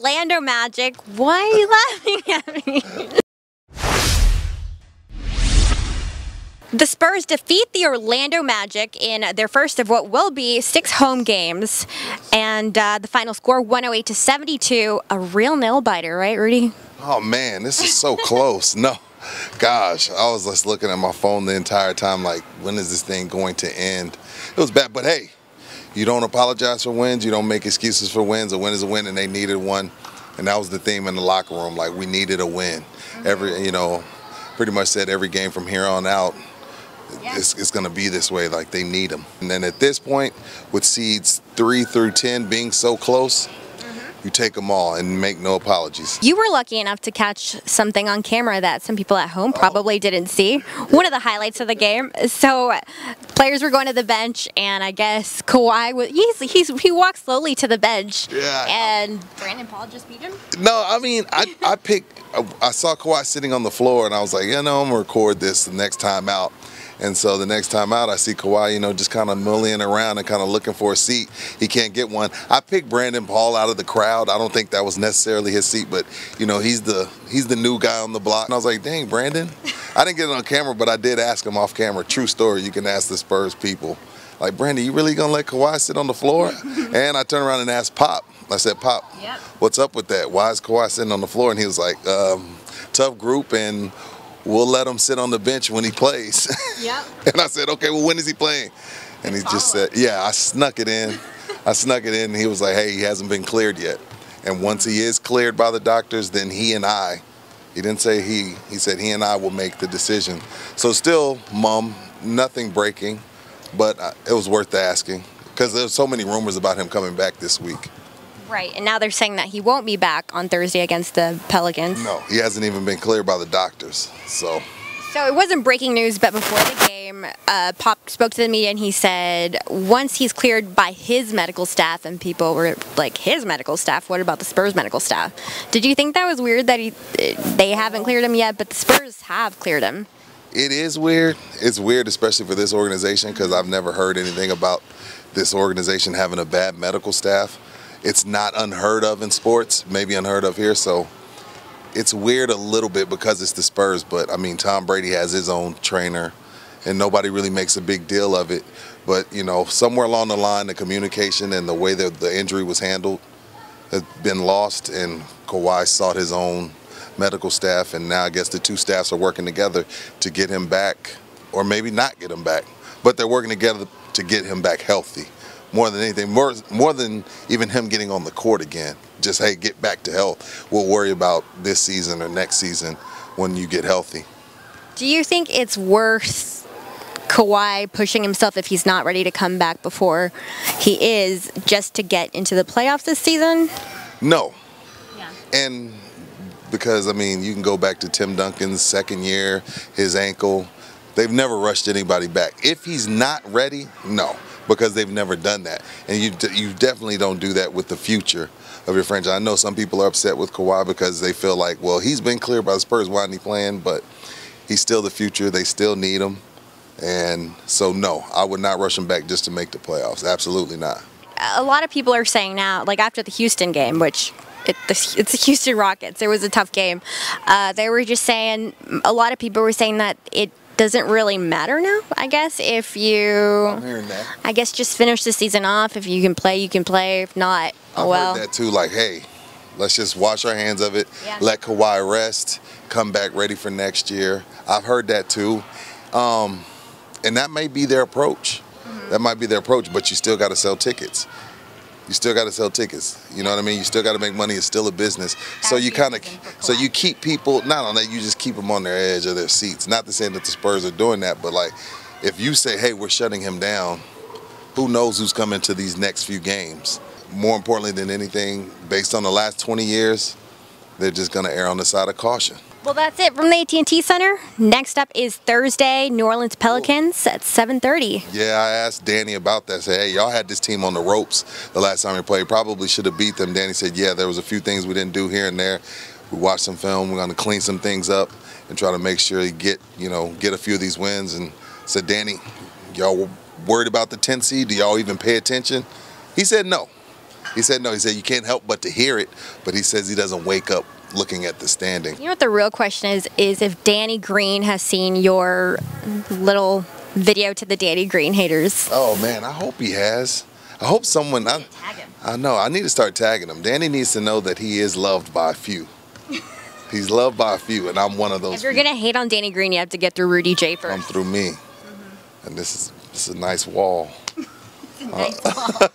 Orlando Magic. Why are you laughing at me? The Spurs defeat the Orlando Magic in their first of what will be 6 home games, and the final score 108-72, a real nail-biter, right, Rudy? Oh man, this is so close. No, gosh, I was just looking at my phone the entire time like, when is this thing going to end? It was bad, but hey, you don't apologize for wins, you don't make excuses for wins. A win is a win, and they needed one, and that was the theme in the locker room, like we needed a win. Pretty much said every game from here on out, it's going to be this way, like they need them. And then at this point, with seeds 3 through 10 being so close, you take them all and make no apologies. You were lucky enough to catch something on camera that some people at home probably didn't see. One of the highlights of the game. So players were going to the bench, and I guess Kawhi he walked slowly to the bench. Yeah. And Brandon Paul just beat him? No, I mean, I saw Kawhi sitting on the floor, and I was like, I'm going to record this the next time out. And so the next time out, I see Kawhi, just kind of mulling around and kind of looking for a seat. He can't get one. I picked Brandon Paul out of the crowd. I don't think that was necessarily his seat, but, he's the new guy on the block. And I was like, dang, Brandon. I didn't get it on camera, but I did ask him off camera. True story. You can ask the Spurs people. Like, Brandon, you really going to let Kawhi sit on the floor? And I turned around and asked Pop. I said, Pop, what's up with that? Why is Kawhi sitting on the floor? And he was like, tough group, and we'll let him sit on the bench when he plays. Yep. And I said, okay, well, when is he playing? And he just said, I snuck it in. And he was like, hey, he hasn't been cleared yet. And once he is cleared by the doctors, then he didn't say he said he and I will make the decision. So still, nothing breaking, but it was worth asking because there's so many rumors about him coming back this week. Right, and now they're saying that he won't be back on Thursday against the Pelicans. No, he hasn't even been cleared by the doctors, So it wasn't breaking news, but before the game, Pop spoke to the media and he said once he's cleared by his medical staff, and people were like, his medical staff? What about the Spurs medical staff? Did you think that was weird that they haven't cleared him yet, but the Spurs have cleared him? It is weird. It's weird, especially for this organization, because I've never heard anything about this organization having a bad medical staff. It's not unheard of in sports, maybe unheard of here, so it's weird a little bit because it's the Spurs, but I mean, Tom Brady has his own trainer and nobody really makes a big deal of it. But, somewhere along the line, the communication and the way that the injury was handled has been lost, and Kawhi sought his own medical staff, and now I guess the two staffs are working together to get him back, or maybe not get him back, but they're working together to get him back healthy. More than anything, more than even him getting on the court again. Just, hey, get back to health. We'll worry about this season or next season when you get healthy. Do you think it's worth Kawhi pushing himself if he's not ready to come back before he is, just to get into the playoffs this season? No. Yeah. And because, you can go back to Tim Duncan's second year, his ankle. They've never rushed anybody back. If he's not ready, no. Because they've never done that. And you definitely don't do that with the future of your franchise. I know some people are upset with Kawhi because they feel like, well, he's been cleared by the Spurs, why isn't he playing? But he's still the future. They still need him. And so, no, I would not rush him back just to make the playoffs. Absolutely not. A lot of people are saying now, like after the Houston game, which it's the Houston Rockets, it was a tough game. They were just saying, a lot of people were saying that it doesn't really matter now, I guess, if you, I'm hearing that. I guess, just finish the season off. If you can play, you can play. If not, oh well. I've heard that too, like, hey, let's just wash our hands of it, let Kawhi rest, come back ready for next year. I've heard that too, and that may be their approach. That might be their approach, but you still got to sell tickets. You still got to sell tickets. You know what I mean? You still got to make money. It's still a business. So you you keep people, not on that, you just keep them on their edge of their seats. Not to say that the Spurs are doing that, but like, if you say, hey, we're shutting him down, who knows who's coming to these next few games? More importantly than anything, based on the last 20 years, they're just going to err on the side of caution. Well, that's it from the AT&T Center. Next up is Thursday, New Orleans Pelicans at 7:30. Yeah, I asked Danny about that. I said, hey, y'all had this team on the ropes the last time you played. Probably should have beat them. Danny said, yeah, there was a few things we didn't do here and there. We watched some film. We're going to clean some things up and try to make sure you get a few of these wins. And said, Danny, y'all worried about the 10 seed? Do y'all even pay attention? He said no. He said no. He said you can't help but to hear it, but he says he doesn't wake up looking at the standing. You know what the real question is if Danny Green has seen your little video to the Danny Green haters. Oh man, I hope he has. I hope someone. Tag him. I know. I need to start tagging him. Danny needs to know that he is loved by a few. He's loved by a few, and I'm one of those. If you're gonna hate on Danny Green, you have to get through Rudy J first. Come through me. And this is a nice wall. Nice wall.